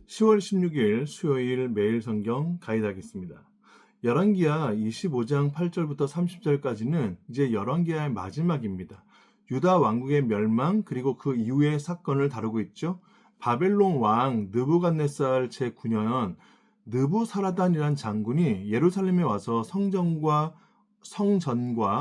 10월 16일 수요일 매일 성경 가이드하겠습니다. 열왕기하 25장 8절부터 30절까지는 이제 열왕기하의 마지막입니다. 유다 왕국의 멸망 그리고 그 이후의 사건을 다루고 있죠. 바벨론 왕 느부갓네살 제9년 느부사라단이란 장군이 예루살렘에 와서 성전과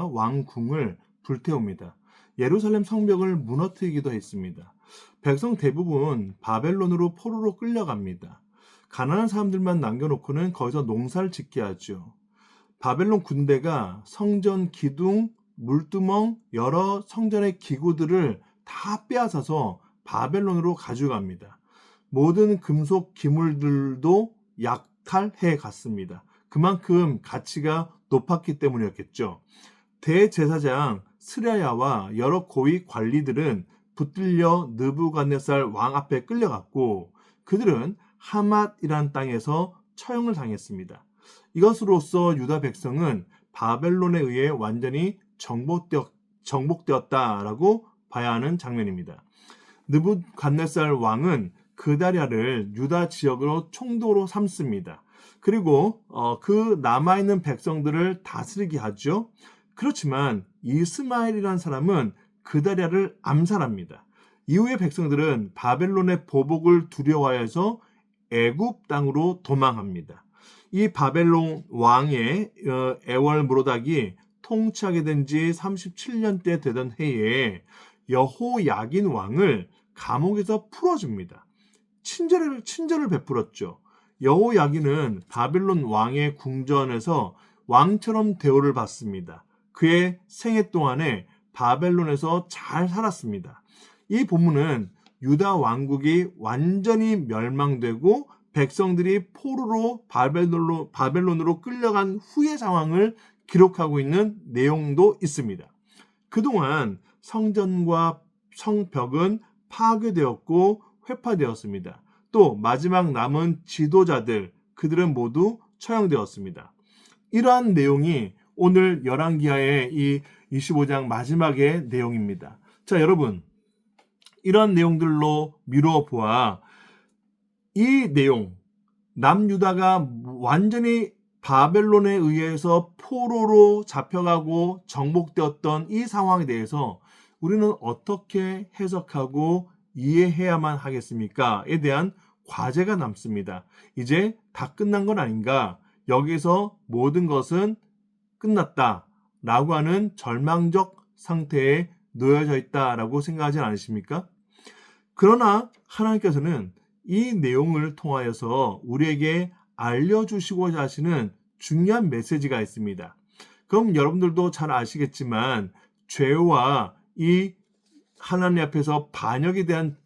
왕궁을 불태웁니다. 예루살렘 성벽을 무너뜨리기도 했습니다. 백성 대부분 바벨론으로 포로로 끌려갑니다. 가난한 사람들만 남겨놓고는 거기서 농사를 짓게 하죠. 바벨론 군대가 성전 기둥, 물두멍, 여러 성전의 기구들을 다 빼앗아서 바벨론으로 가져갑니다. 모든 금속 기물들도 약탈해 갔습니다. 그만큼 가치가 높았기 때문이었겠죠. 대제사장 스라야와 여러 고위 관리들은 붙들려 느부갓네살 왕 앞에 끌려갔고 그들은 하맛이란 땅에서 처형을 당했습니다. 이것으로써 유다 백성은 바벨론에 의해 완전히 정복되었다라고 봐야 하는 장면입니다. 느부갓네살 왕은 그다랴를 유다 지역으로 총독으로 삼습니다. 그리고 그 남아있는 백성들을 다스리게 하죠. 그렇지만 이스마엘이라는 사람은 그다랴를 암살합니다. 이후의 백성들은 바벨론의 보복을 두려워해서 애굽 땅으로 도망합니다. 이 바벨론 왕의 애월무로닥이 통치하게 된 지 37년째 되던 해에 여호야긴 왕을 감옥에서 풀어줍니다. 친절을 베풀었죠. 여호야긴은 바벨론 왕의 궁전에서 왕처럼 대우를 받습니다. 그의 생애 동안에 바벨론에서 잘 살았습니다. 이 본문은 유다 왕국이 완전히 멸망되고 백성들이 포로로 바벨론으로 끌려간 후의 상황을 기록하고 있는 내용도 있습니다. 그동안 성전과 성벽은 파괴되었고 회파되었습니다. 또 마지막 남은 지도자들, 그들은 모두 처형되었습니다. 이러한 내용이 오늘 열왕기하의 이 25장 마지막의 내용입니다. 자, 여러분, 이런 내용들로 미루어 보아 이 내용, 남유다가 완전히 바벨론에 의해서 포로로 잡혀가고 정복되었던 이 상황에 대해서 우리는 어떻게 해석하고 이해해야만 하겠습니까?에 대한 과제가 남습니다. 이제 다 끝난 건 아닌가? 여기서 모든 것은 끝났다라고 하는 절망적 상태에 놓여져 있다라고 생각하지 않으십니까? 그러나 하나님께서는 이 내용을 통하여서 우리에게 알려주시고자 하시는 중요한 메시지가 있습니다. 그럼 여러분들도 잘 아시겠지만 죄와 이 하나님 앞에서 반역에 대한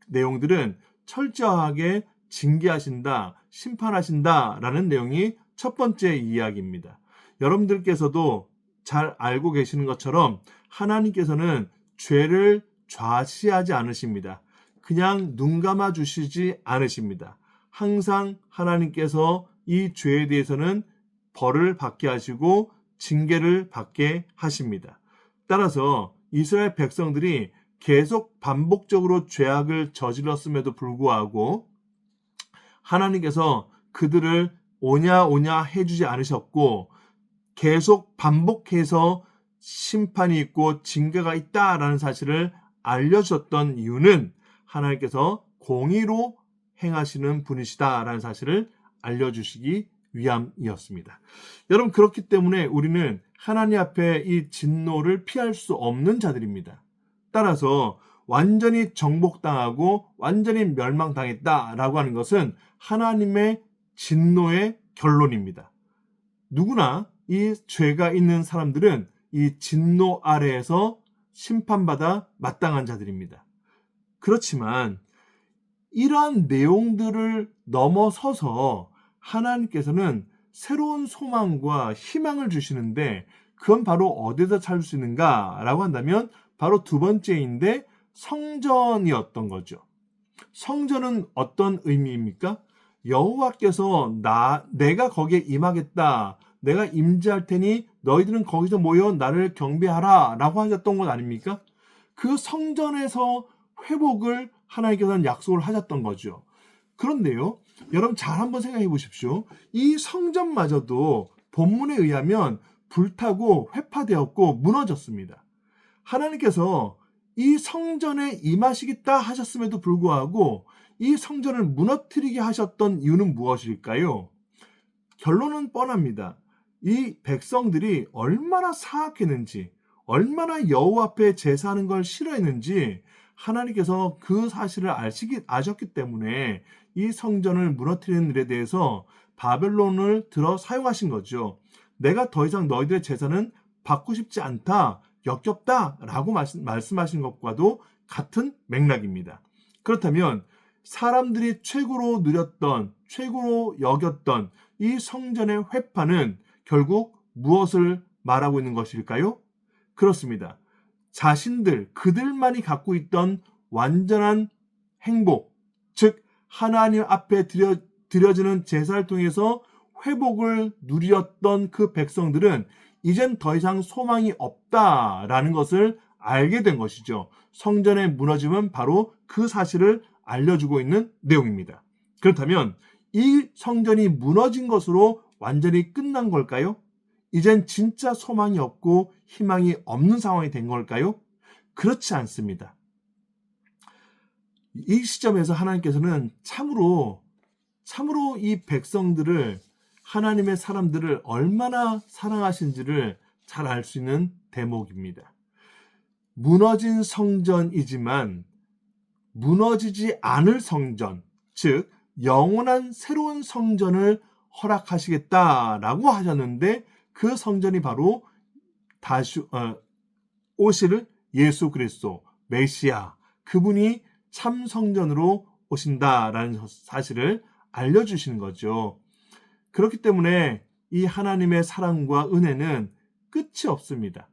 내용들은 철저하게 징계하신다, 심판하신다라는 내용이 첫 번째 이야기입니다. 여러분들께서도 잘 알고 계시는 것처럼 하나님께서는 죄를 좌시하지 않으십니다. 그냥 눈 감아 주시지 않으십니다. 항상 하나님께서 이 죄에 대해서는 벌을 받게 하시고 징계를 받게 하십니다. 따라서 이스라엘 백성들이 계속 반복적으로 죄악을 저질렀음에도 불구하고 하나님께서 그들을 오냐 해주지 않으셨고 계속 반복해서 심판이 있고 징계가 있다라는 사실을 알려주셨던 이유는 하나님께서 공의로 행하시는 분이시다라는 사실을 알려주시기 위함이었습니다. 여러분, 그렇기 때문에 우리는 하나님 앞에 이 진노를 피할 수 없는 자들입니다. 따라서 완전히 정복당하고 완전히 멸망당했다라고 하는 것은 하나님의 진노의 결론입니다. 누구나 이 죄가 있는 사람들은 이 진노 아래에서 심판받아 마땅한 자들입니다. 그렇지만 이러한 내용들을 넘어서서 하나님께서는 새로운 소망과 희망을 주시는데 그건 바로 어디서 찾을 수 있는가라고 한다면 바로 두 번째인데 성전이었던 거죠. 성전은 어떤 의미입니까? 여호와께서 내가 거기에 임하겠다. 내가 임재할 테니 너희들은 거기서 모여 나를 경배하라 라고 하셨던 것 아닙니까? 그 성전에서 회복을 하나님께서는 약속을 하셨던 거죠. 그런데요, 여러분 잘 한번 생각해 보십시오. 이 성전마저도 본문에 의하면 불타고 회파되었고 무너졌습니다. 하나님께서 이 성전에 임하시겠다 하셨음에도 불구하고 이 성전을 무너뜨리게 하셨던 이유는 무엇일까요? 결론은 뻔합니다. 이 백성들이 얼마나 사악했는지, 얼마나 여호와 앞에 제사하는 걸 싫어했는지 하나님께서 그 사실을 아셨기 때문에 이 성전을 무너뜨리는 일에 대해서 바벨론을 들어 사용하신 거죠. 내가 더 이상 너희들의 제사는 받고 싶지 않다, 역겹다라고 말씀하신 것과도 같은 맥락입니다. 그렇다면 사람들이 최고로 누렸던, 최고로 여겼던 이 성전의 회파는 결국 무엇을 말하고 있는 것일까요? 그렇습니다. 그들만이 갖고 있던 완전한 행복, 즉 하나님 앞에 드려지는 제사를 통해서 회복을 누렸던 그 백성들은 이젠 더 이상 소망이 없다라는 것을 알게 된 것이죠. 성전의 무너짐은 바로 그 사실을 알려주고 있는 내용입니다. 그렇다면 이 성전이 무너진 것으로 완전히 끝난 걸까요? 이젠 진짜 소망이 없고 희망이 없는 상황이 된 걸까요? 그렇지 않습니다. 이 시점에서 하나님께서는 참으로 이 백성들을, 하나님의 사람들을 얼마나 사랑하신지를 잘 알 수 있는 대목입니다. 무너진 성전이지만 무너지지 않을 성전, 즉 영원한 새로운 성전을 허락하시겠다라고 하셨는데 그 성전이 바로 오실 예수 그리스도 메시아, 그분이 참 성전으로 오신다라는 사실을 알려주시는 거죠. 그렇기 때문에 이 하나님의 사랑과 은혜는 끝이 없습니다.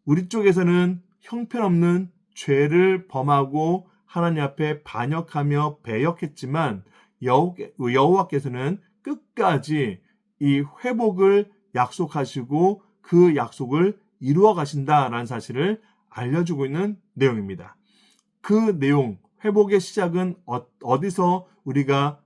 우리 쪽에서는 형편없는 죄를 범하고 하나님 앞에 반역하며 배역했지만 여호와께서는 끝까지 이 회복을 약속하시고 그 약속을 이루어 가신다라는 사실을 알려주고 있는 내용입니다. 그 내용, 회복의 시작은 어디서 우리가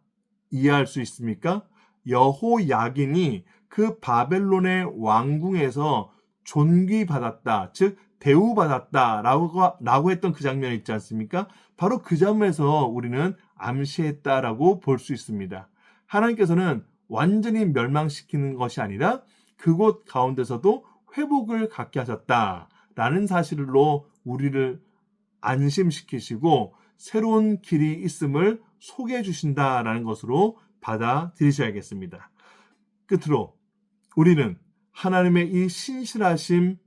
이해할 수 있습니까? 여호야긴이 그 바벨론의 왕궁에서 존귀받았다, 즉 대우받았다라고 했던 그 장면이 있지 않습니까? 바로 그 장면에서 우리는 암시했다라고 볼 수 있습니다. 하나님께서는 완전히 멸망시키는 것이 아니라 그곳 가운데서도 회복을 갖게 하셨다라는 사실로 우리를 안심시키시고 새로운 길이 있음을 소개해 주신다라는 것으로 받아들이셔야겠습니다. 끝으로 우리는 하나님의 이 신실하심,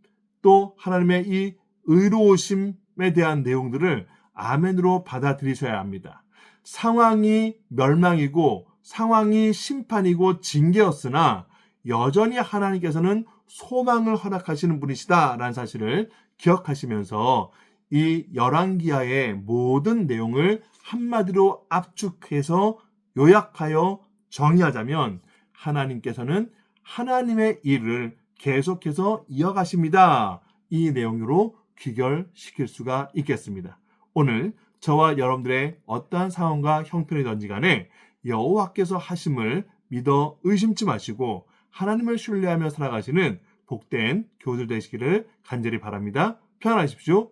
또 하나님의 이 의로우심에 대한 내용들을 아멘으로 받아들이셔야 합니다. 상황이 멸망이고 상황이 심판이고 징계였으나 여전히 하나님께서는 소망을 허락하시는 분이시다라는 사실을 기억하시면서 이 열왕기하의 모든 내용을 한마디로 압축해서 요약하여 정의하자면 하나님께서는 하나님의 일을 계속해서 이어가십니다. 이 내용으로 귀결시킬 수가 있겠습니다. 오늘 저와 여러분들의 어떠한 상황과 형편이든지 간에 여호와께서 하심을 믿어 의심치 마시고 하나님을 신뢰하며 살아가시는 복된 교우들 되시기를 간절히 바랍니다. 평안하십시오.